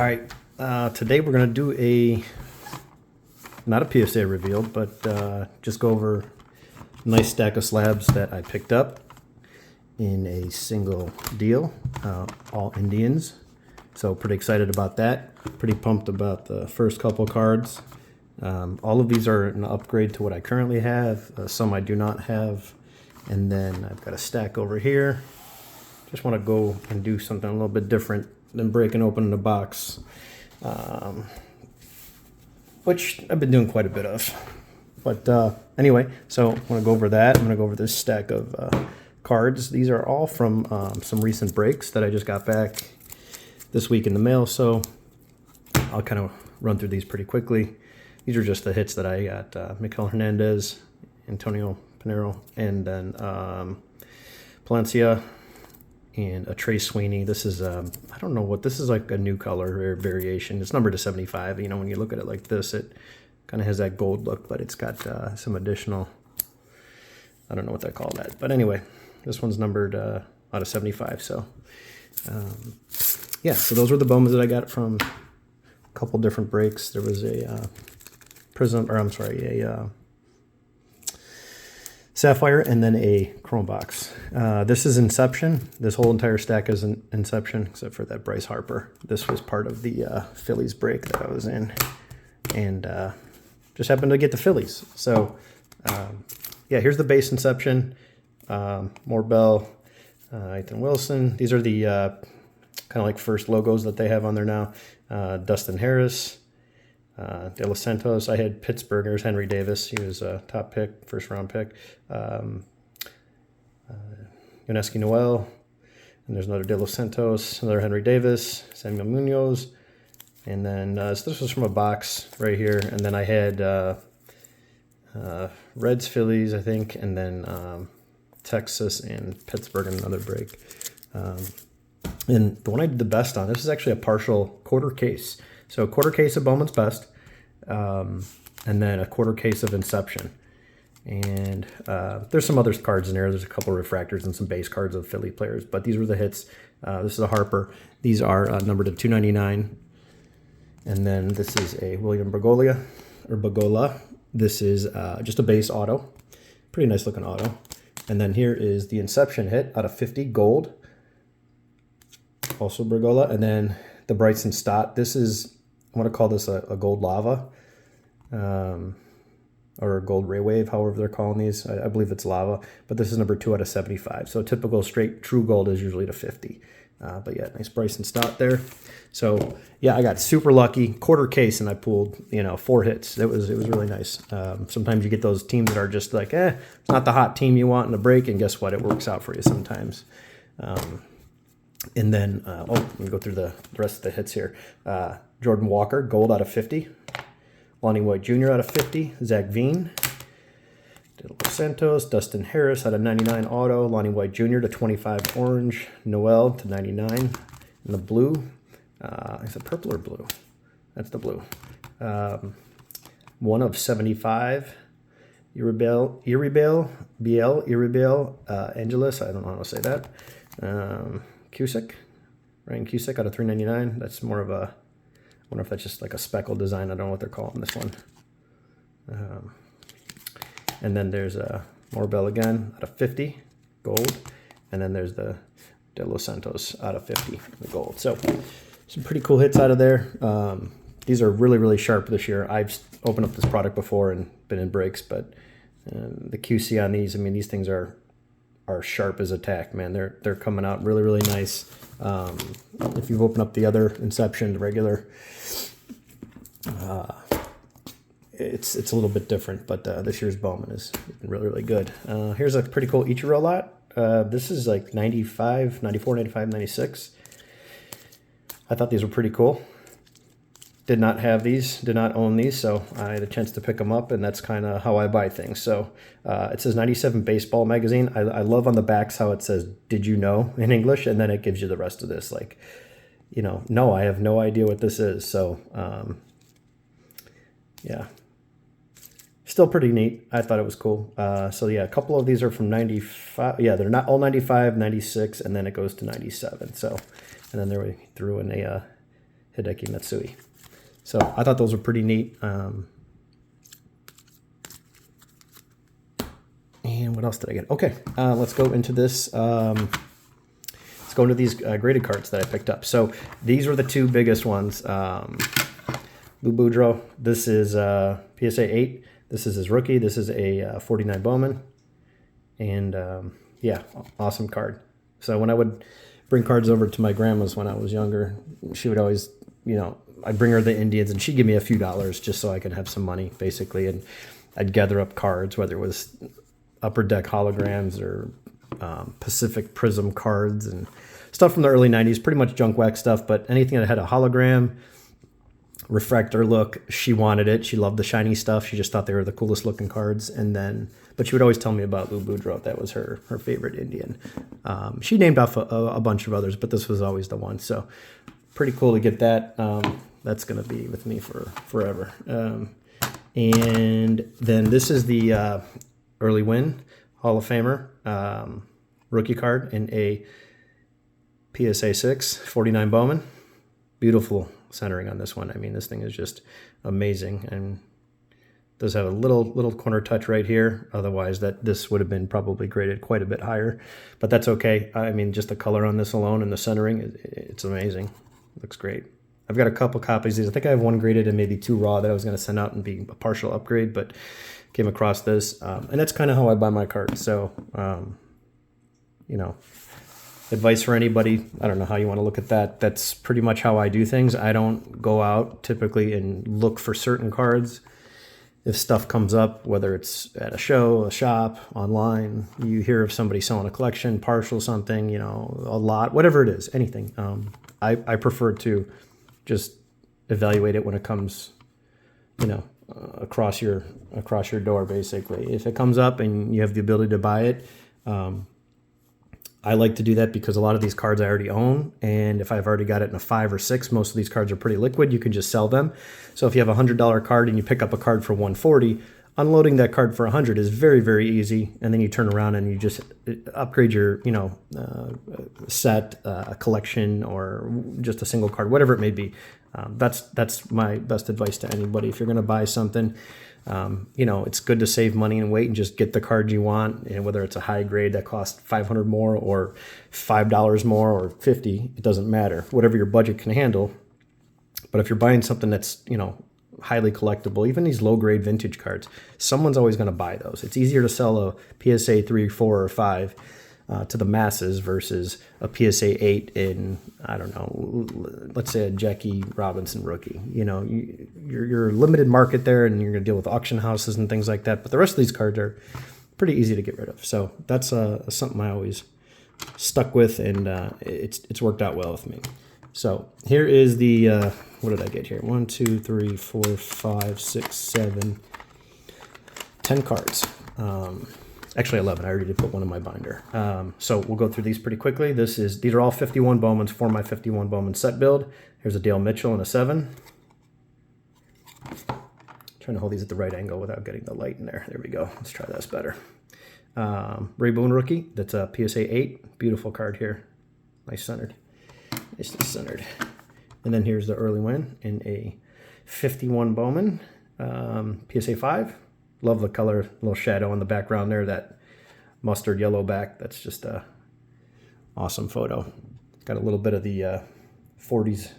right, today we're going to do not a PSA reveal, but just go over a nice stack of slabs that I picked up in a single deal, all Indians. So pretty excited about that. Pretty pumped about the first couple cards. All of these are an upgrade to what I currently have. Some I do not have. And then I've got a stack over here. Just want to go and do something a little bit different than breaking open the box, which I've been doing quite a bit of. But anyway, so I want to go over that. I'm going to go over this stack of cards. These are all from some recent breaks that I just got back this week in the mail, so I'll kind of run through these pretty quickly. These are just the hits that I got. Miguel Hernandez, Antonio Pinero, and then Palencia, and a Trey Sweeney. This is, I don't know what, this is like a new color or variation. It's numbered to 75. You know, when you look at it like this, it kind of has that gold look, but it's got some additional, I don't know what they call that. But anyway, this one's numbered out of 75. So, yeah, so those were the Bowmans that I got from a couple different breaks. There was a a Sapphire, and then a Chrome box. This is Inception. This whole entire stack is an Inception, except for that Bryce Harper. This was part of the Phillies break that I was in, and just happened to get the Phillies. So, yeah, here's the base Inception. Morbell, Ethan Wilson. These are the kind of like first logos that they have on there now. Dustin Harris. De Los Santos. I had Pittsburgh. There's Henry Davis. He was a top pick, first round pick. Yoneski Noel. And there's another De Los Santos, another Henry Davis, Samuel Munoz. And then so this was from a box right here. And then I had Reds, Phillies, I think, and then Texas and Pittsburgh in another break. And the one I did the best on, this is actually a partial quarter case. So a quarter case of Bowman's Best, and then a quarter case of Inception. And there's some other cards in there. There's a couple of refractors and some base cards of Philly players, but these were the hits. This is a Harper. These are numbered to 299. And then this is a William Bergolla. This is just a base auto. Pretty nice looking auto. And then here is the Inception hit out of 50 gold. Also Bergolla. And then the Bryson Stott. This is, I want to call this a gold lava, or a gold ray wave, however they're calling these. I believe it's lava, but this is number 2 out of 75. So typical straight true gold is usually to 50. But yeah, nice Bryson Stott there. So yeah, I got super lucky, quarter case, and I pulled 4 hits. It was really nice. Sometimes you get those teams that are just like, it's not the hot team you want in the break, and guess what? It works out for you sometimes. And then, let me go through the rest of the hits here. Jordan Walker, gold out of 50. Lonnie White Jr. out of 50. Zach Veen. De Los Santos. Dustin Harris out of 99 auto. Lonnie White Jr. to 25 orange. Noel to 99. And the blue. Is it purple or blue? That's the blue. 1 of 75. Iribel, Angeles. I don't know how to say that. Cusick, Ryan Cusick out of 399. That's more of a, I wonder if that's just like a speckle design. I don't know what they're calling this one. And then there's a Morbell again out of 50 gold. And then there's the De Los Santos out of 50 the gold. So some pretty cool hits out of there. These are really, really sharp this year. I've opened up this product before and been in breaks, but the QC on these, I mean, these things are sharp as a tack, man. They're coming out really, really nice. If you've opened up the other Inception, the regular, it's a little bit different, but this year's Bowman is really, really good. Here's a pretty cool Ichiro lot. This is like 95, 94, 95, 96. I thought these were pretty cool. Did not have these, did not own these, so I had a chance to pick them up, and that's kind of how I buy things. So it says 97 Baseball Magazine. I love on the backs how it says, "Did you know?" in English, and then it gives you the rest of this. Like, no, I have no idea what this is. So, yeah. Still pretty neat. I thought it was cool. So, yeah, a couple of these are from 95. Yeah, they're not all 95, 96, and then it goes to 97. So, and then there we threw in a Hideki Matsui. So I thought those were pretty neat. And what else did I get? Okay, let's go into this. Let's go into these graded cards that I picked up. So these were the two biggest ones. Lou Boudreau. This is PSA 8. This is his rookie. This is a 49 Bowman. And yeah, awesome card. So when I would bring cards over to my grandma's when I was younger, she would always, you know, I'd bring her the Indians and she'd give me a few dollars just so I could have some money, basically. And I'd gather up cards, whether it was Upper Deck holograms or Pacific Prism cards and stuff from the early 90s, pretty much junk wax stuff, but anything that had a hologram, refractor look, she wanted it. She loved the shiny stuff. She just thought they were the coolest looking cards. And then, but she would always tell me about Lou Boudreau. That was her favorite Indian. She named off a bunch of others, but this was always the one. So pretty cool to get that. That's going to be with me for forever. And then this is the Early Win Hall of Famer rookie card in a PSA 6 49 Bowman. Beautiful centering on this one. I mean, this thing is just amazing and does have a little corner touch right here. Otherwise, this would have been probably graded quite a bit higher, but that's okay. I mean, just the color on this alone and the centering, it's amazing. It looks great. I've got a couple copies of these. I think I have one graded and maybe two raw that I was going to send out and be a partial upgrade, but came across this. And that's kind of how I buy my cards. So, you know, advice for anybody, I don't know how you want to look at that. That's pretty much how I do things. I don't go out typically and look for certain cards. If stuff comes up, whether it's at a show, a shop, online, you hear of somebody selling a collection, partial something, you know, a lot, whatever it is, anything. I prefer to just evaluate it when it comes, you know, across your door, basically. If it comes up and you have the ability to buy it, I like to do that because a lot of these cards I already own, and if I've already got it in a 5 or 6, most of these cards are pretty liquid. You can just sell them. So if you have a $100 card and you pick up a card for $140, unloading that card for $100 is very, very easy. And then you turn around and you just upgrade your, you know, set, a collection, or just a single card, whatever it may be. That's my best advice to anybody. If you're going to buy something, you know, it's good to save money and wait and just get the card you want. And whether it's a high grade that costs $500 more or $5 more or $50, it doesn't matter. Whatever your budget can handle. But if you're buying something that's, you know, highly collectible, even these low grade vintage cards, someone's always going to buy those. It's easier to sell a PSA 3, 4, or 5 to the masses versus a PSA 8 in, I don't know, let's say a Jackie Robinson rookie. You know, you're a limited market there, and you're going to deal with auction houses and things like that. But the rest of these cards are pretty easy to get rid of. So that's something I always stuck with, and it's worked out well with me. So here is the, what did I get here? 1, 2, 3, 4, 5, 6, 7, 10 cards. Actually 11. I already did put one in my binder. So we'll go through these pretty quickly. These are all 51 Bowmans for my 51 Bowman set build. Here's a Dale Mitchell in a 7. Trying to hold these at the right angle without getting the light in there. There we go. Let's try this better. Ray Boone rookie. That's a PSA 8. Beautiful card here. Nice centered. Nicely centered. And then here's the Early Win in a 51 Bowman. PSA 5. Love the color, little shadow in the background there, that mustard yellow back. That's just a awesome photo. Got a little bit of the 40s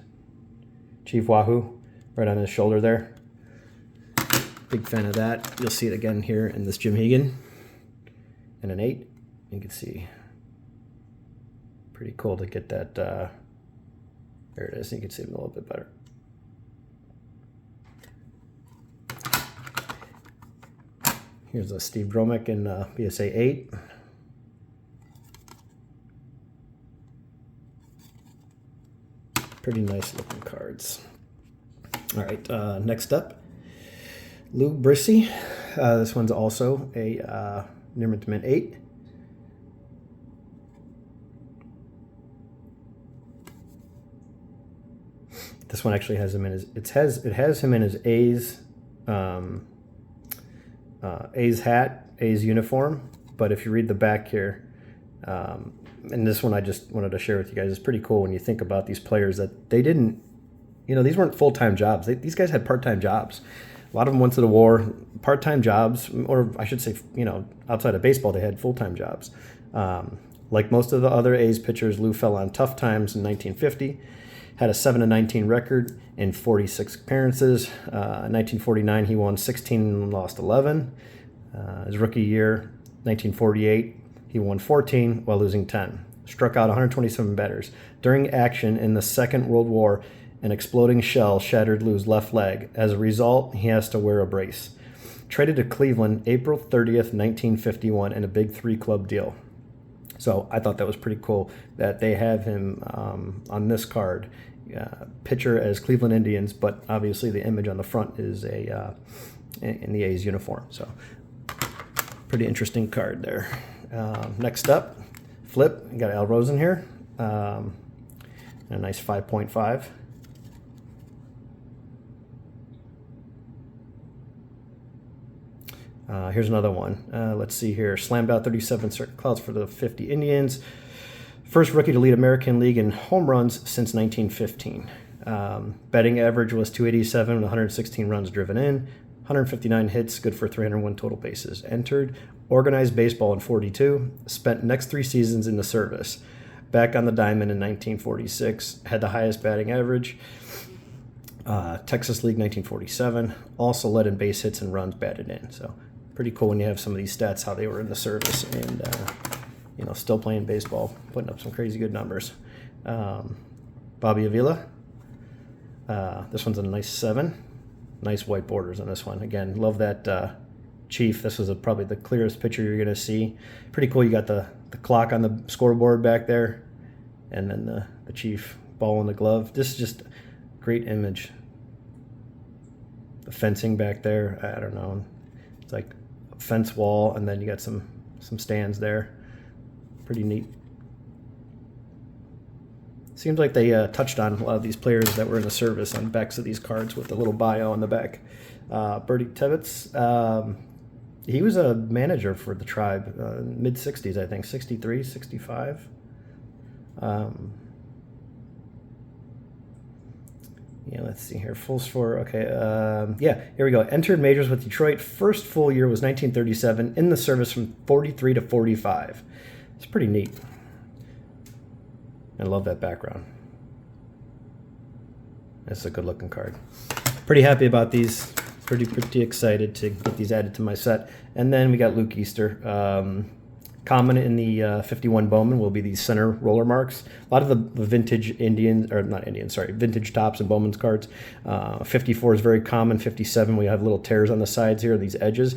Chief Wahoo right on his shoulder there. Big fan of that. You'll see it again here in this Jim Hegan and an 8. You can see. Pretty cool to get that. There it is. You can see it a little bit better. Here's a Steve Dromick in PSA 8. Pretty nice looking cards. All right, next up, Lou Brissy. This one's also a Nearmint Mint 8. This one actually has him in his. It has him in his A's. A's hat, A's uniform, but if you read the back here, and this one I just wanted to share with you guys, it's pretty cool when you think about these players that they didn't these weren't full-time jobs. These guys had part-time jobs. A lot of them went to the war, part-time jobs, or I should say, outside of baseball, they had full-time jobs. Like most of the other A's pitchers, Lou fell on tough times in 1950, had a 7-19 record in 46 appearances. In 1949, he won 16 and lost 11. His rookie year, 1948, he won 14 while losing 10. Struck out 127 batters. During action in the Second World War, an exploding shell shattered Lou's left leg. As a result, he has to wear a brace. Traded to Cleveland April 30th, 1951 in a big 3-club deal. So I thought that was pretty cool that they have him on this card. Pitcher as Cleveland Indians, but obviously the image on the front is in the A's uniform. So pretty interesting card there. Next up, flip. We got Al Rosen here. A nice 5.5. Here's another one. Let's see here. Slammed out 37 circuit clouds for the 50 Indians. First rookie to lead American League in home runs since 1915. Batting average was 287 with 116 runs driven in. 159 hits, good for 301 total bases. Entered organized baseball in 42. Spent next 3 seasons in the service. Back on the diamond in 1946. Had the highest batting average. Texas League 1947. Also led in base hits and runs batted in. So pretty cool when you have some of these stats, how they were in the service and, still playing baseball, putting up some crazy good numbers. Bobby Avila. This one's a nice 7. Nice white borders on this one. Again, love that Chief. This was probably the clearest picture you're going to see. Pretty cool. You got the clock on the scoreboard back there, and then the Chief ball in the glove. This is just a great image. The fencing back there, I don't know. It's like a fence wall, and then you got some stands there. Pretty neat. Seems like they touched on a lot of these players that were in the service on backs of these cards with a little bio on the back. Bertie Tebbetts, he was a manager for the Tribe, mid-60s, I think, 63, 65. Let's see here. Full score. Okay. Here we go. Entered majors with Detroit. First full year was 1937. In the service from 43 to 45. It's pretty neat. I love that background. It's a good looking card. Pretty happy about these. Pretty excited to get these added to my set. And then we got Luke Easter. Common in the 51 Bowman will be these center roller marks. A lot of the vintage vintage Topps and Bowman's cards. 54 is very common. 57, we have little tears on the sides here, these edges.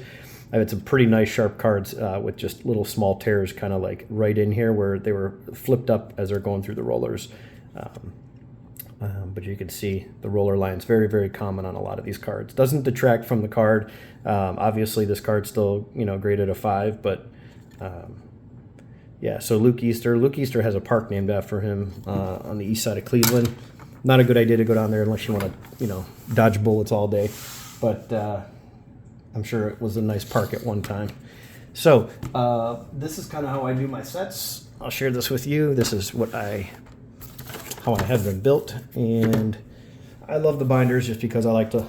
I've had some pretty nice sharp cards with just little small tears kind of like right in here where they were flipped up as they're going through the rollers. But you can see the roller lines, very, very common on a lot of these cards. Doesn't detract from the card. Obviously, this card's still, graded a 5, but so Luke Easter. Luke Easter has a park named after him on the east side of Cleveland. Not a good idea to go down there unless you want to, dodge bullets all day. But I'm sure it was a nice park at one time. So this is kind of how I do my sets. I'll share this with you. This is how I have them built, and I love the binders just because I like to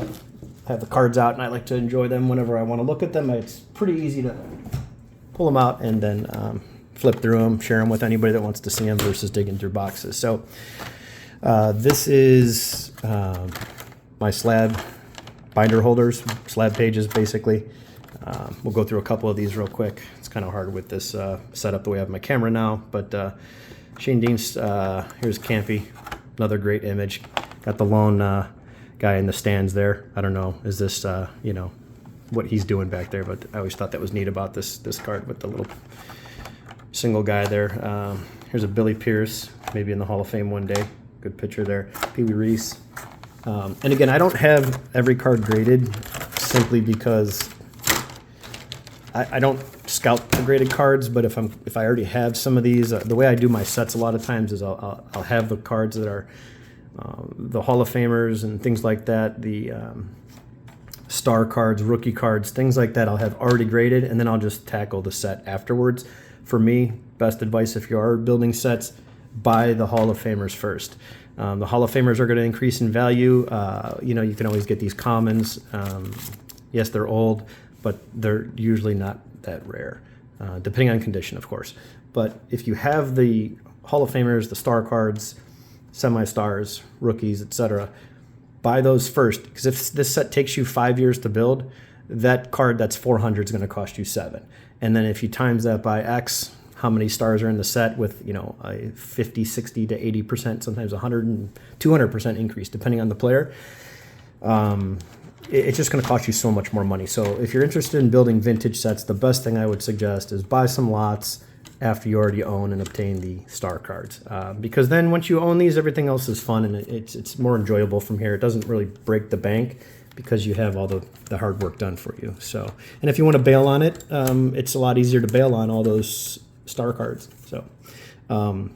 have the cards out and I like to enjoy them whenever I want to look at them. It's pretty easy to pull them out and then flip through them, share them with anybody that wants to see them versus digging through boxes. So this is my slab binder holders, slab pages basically. We'll go through a couple of these real quick. It's kind of hard with this setup the way I have my camera now, but Shane Dean's, here's Campy, another great image. Got the lone guy in the stands there. I don't know, is this, what he's doing back there, but I always thought that was neat about this card with the little single guy there. Here's a Billy Pierce, maybe in the Hall of Fame one day. Good picture there. Pee Wee Reese. And again, I don't have every card graded simply because I don't scout the graded cards, but if I already have some of these, the way I do my sets a lot of times is I'll have the cards that are the Hall of Famers and things like that, the star cards, rookie cards, things like that I'll have already graded, and then I'll just tackle the set afterwards. For me, best advice if you are building sets, buy the Hall of Famers first. The Hall of Famers are going to increase in value. You know, you can always get these commons. Yes, they're old, but they're usually not that rare, depending on condition, of course. But if you have the Hall of Famers, the star cards, semi-stars, rookies, etc., buy those first, because if this set takes you 5 years to build, that card that's 400 is going to cost you 7. And then if you times that by X, how many stars are in the set with, you know, a 50, 60 to 80%, sometimes 100 and 200% increase, depending on the player, it's just going to cost you so much more money. So if you're interested in building vintage sets, the best thing I would suggest is buy some lots after you already own and obtain the star cards. Because then once you own these, everything else is fun, and it's more enjoyable from here. It doesn't really break the bank because you have all the hard work done for you. So, and if you want to bail on it, it's a lot easier to bail on all those star cards. So, and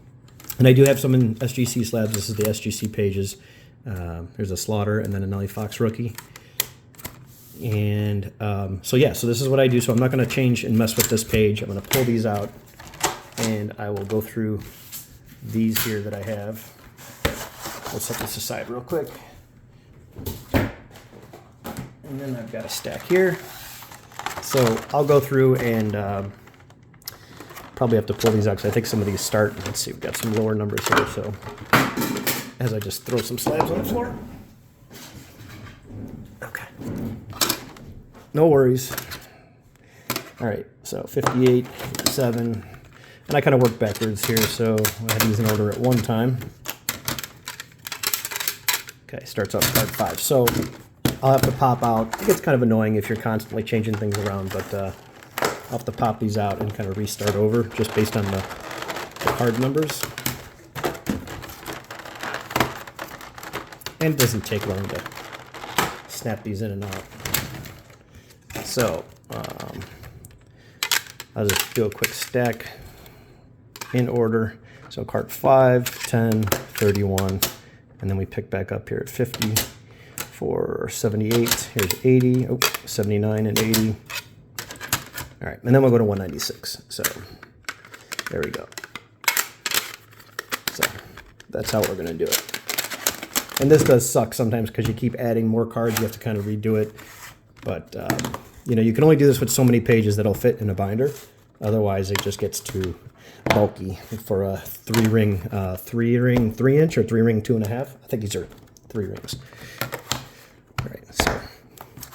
I do have some in SGC slabs. This is the SGC pages. There's a Slaughter and then a Nelly Fox rookie. And so yeah, so this is what I do. So I'm not going to change and mess with this page. I'm going to pull these out, and I will go through these here that I have. Let's set this aside real quick. And then I've got a stack here. So I'll go through and probably have to pull these out because I think some of these start. Let's see, we've got some lower numbers here. So as I just throw some slabs on the floor. Okay. No worries. All right, so 58, 7. And I kind of work backwards here, so I have these in order at one time. Okay, starts off card 5. So I'll have to pop out. It gets kind of annoying if you're constantly changing things around, but I'll have to pop these out and kind of restart over just based on the card numbers. And it doesn't take long to snap these in and out. So I'll just do a quick stack in order. So card 5, 10, 31, and then we pick back up here at 50 for 78. Here's 80, 79 and 80. All right, and then we'll go to 196. So there we go. So that's how we're going to do it. And this does suck sometimes because you keep adding more cards. You have to kind of redo it. But, you know, you can only do this with so many pages that'll fit in a binder. Otherwise, it just gets too bulky for a 3-ring 3-inch or 3-ring 2.5. I think these are 3 rings. All right,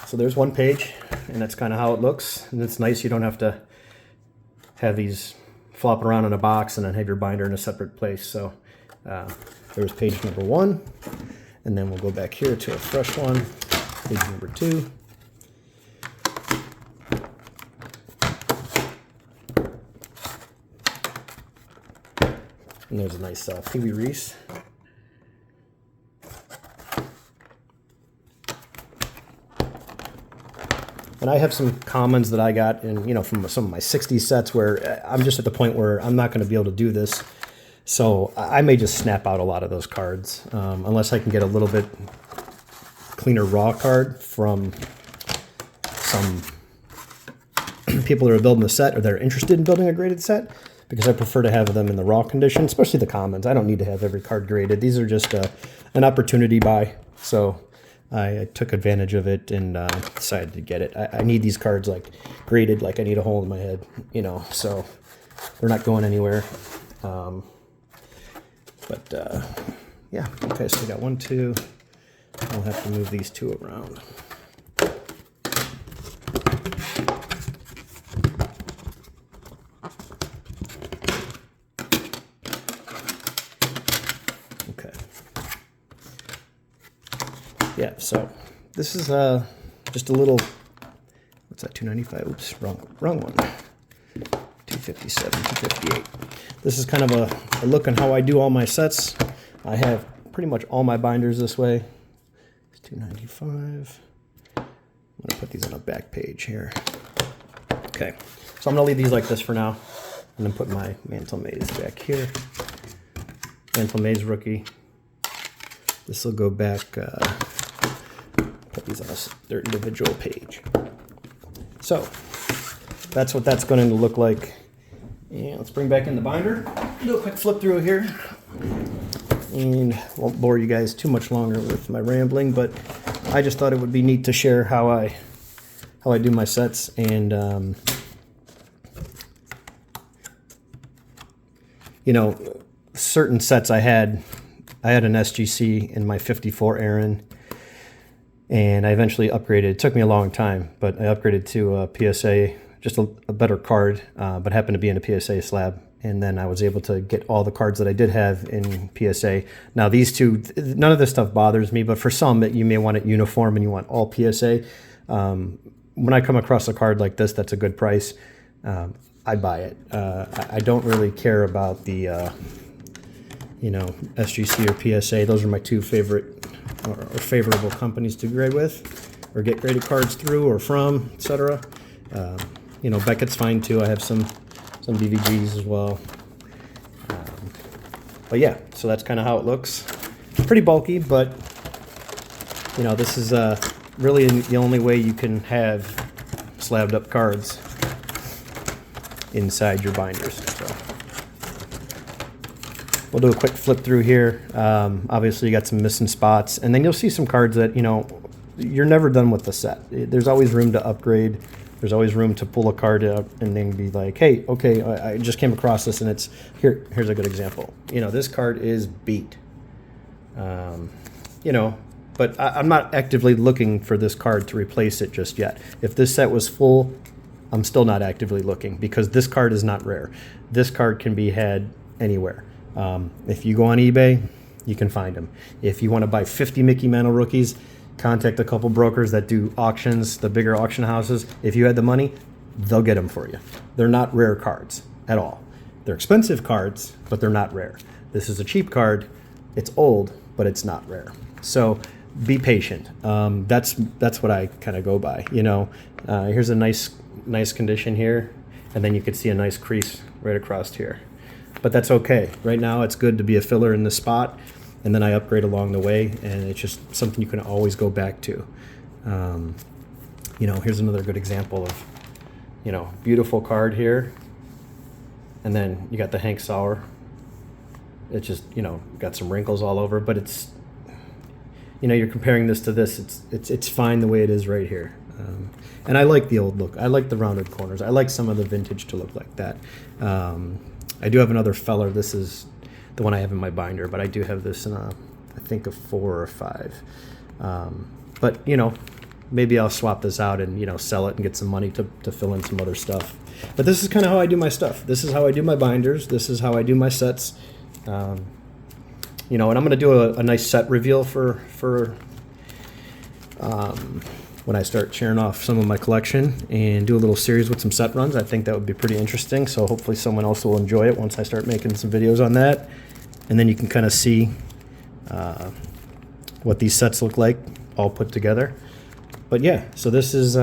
so there's one page, and that's kind of how it looks. And it's nice you don't have to have these flopping around in a box and then have your binder in a separate place. So there's page number 1, and then we'll go back here to a fresh one, page number 2. And there's a nice Pee Wee Reese. And I have some commons that I got in, you know, from some of my 60s sets where I'm just at the point where I'm not going to be able to do this. So I may just snap out a lot of those cards, unless I can get a little bit cleaner raw card from some people that are building the set or that are interested in building a graded set, because I prefer to have them in the raw condition, especially the commons. I don't need to have every card graded. These are just an opportunity buy. So I took advantage of it and decided to get it. I need these cards like graded, like I need a hole in my head, you know, so they're not going anywhere. Yeah, okay, so we got 1, 2. I'll have to move these 2 around. Okay. Yeah, so this is just a little, what's that, 295? Oops, wrong one. 257, 258. This is kind of a look on how I do all my sets. I have pretty much all my binders this way. It's 295. I'm going to put these on a back page here. Okay, so I'm going to leave these like this for now. And then put my Mantle Maze back here. Mantle Maze rookie. This will go back, put these on their individual page. So that's what that's going to look like. And let's bring back in the binder. Do a quick flip through here. and won't bore you guys too much longer with my rambling, but I just thought it would be neat to share how I do my sets. And you know, certain sets I had an SGC in my 54 Aaron, and I eventually upgraded. It took me a long time, but I upgraded to a PSA, just a better card, but happened to be in a PSA slab. And then I was able to get all the cards that I did have in PSA. Now these two, none of this stuff bothers me, but for some, you may want it uniform and you want all PSA. When I come across a card like this, that's a good price, I buy it. I don't really care about the, you know, SGC or PSA. Those are my two favorite or favorable companies to grade with, or get graded cards through or from, etc. You know, Beckett's fine too. I have some DVGs as well. But yeah, so that's kind of how it looks. Pretty bulky, but you know, this is really the only way you can have slabbed up cards inside your binders. So we'll do a quick flip through here. Obviously you got some missing spots, and then you'll see some cards that, you know, you're never done with the set. There's always room to upgrade. There's always room to pull a card up and then be like, hey, okay, I just came across this, and it's here's a good example. You know, this card is beat. You know, but I'm not actively looking for this card to replace it just yet. If this set was full, I'm still not actively looking, because this card is not rare. This card can be had anywhere. If you go on eBay, you can find them. If you want to buy 50 Mickey Mantle rookies, contact a couple brokers that do auctions, the bigger auction houses. If you had the money, they'll get them for you. They're not rare cards at all. They're expensive cards, but they're not rare. This is a cheap card. It's old, but it's not rare. So be patient. That's what I kind of go by. You know, here's a nice condition here, and then you can see a nice crease right across here. But that's okay. Right now, it's good to be a filler in this spot, and then I upgrade along the way, and it's just something you can always go back to. You know, here's another good example of, you know, beautiful card here, and then you got the Hank Sauer. It's just, you know, got some wrinkles all over, but it's, you know, you're comparing this to this. It's fine the way it is right here. And I like the old look. I like the rounded corners. I like some of the vintage to look like that. I do have another feller. This is the one I have in my binder, but I do have this in I think a 4 or 5. But you know, maybe I'll swap this out and, you know, sell it and get some money to fill in some other stuff. But this is kind of how I do my stuff. This is how I do my binders. This is how I do my sets. You know, and I'm going to do a nice set reveal for when I start sharing off some of my collection, and do a little series with some set runs. I think that would be pretty interesting. So hopefully someone else will enjoy it once I start making some videos on that. And then you can kind of see what these sets look like all put together. But yeah, so this is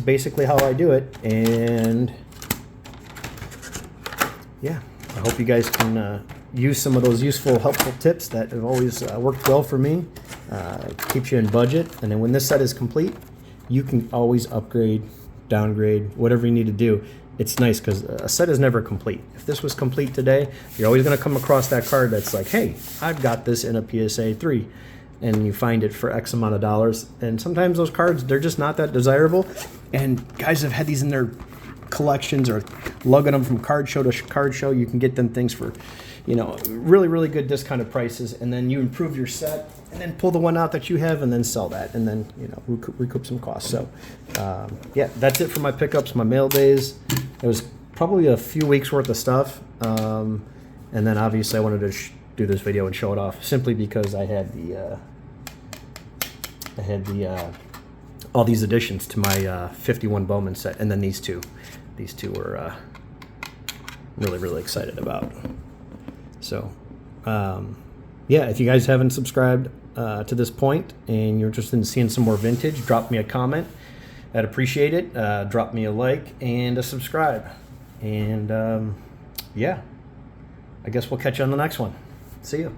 basically how I do it. And yeah, I hope you guys can use some of those useful, helpful tips that have always worked well for me. Keeps you in budget, and then when this set is complete, you can always upgrade, downgrade, whatever you need to do. It's nice because a set is never complete. If this was complete today, you're always going to come across that card that's like, hey, I've got this in a PSA 3, and you find it for X amount of dollars. And sometimes those cards, they're just not that desirable, and guys have had these in their collections or lugging them from card show to card show. You can get them things for, you know, really, really good discounted prices, and then you improve your set, and then pull the one out that you have, and then sell that, and then, you know, recoup some costs. So, yeah, that's it for my pickups, my mail days. It was probably a few weeks worth of stuff, and then obviously I wanted to do this video and show it off simply because I had all these additions to my 51 Bowman set, and then these two were really, really excited about. So, yeah, if you guys haven't subscribed to this point and you're interested in seeing some more vintage, drop me a comment. I'd appreciate it. Drop me a like and a subscribe. And yeah, I guess we'll catch you on the next one. See you.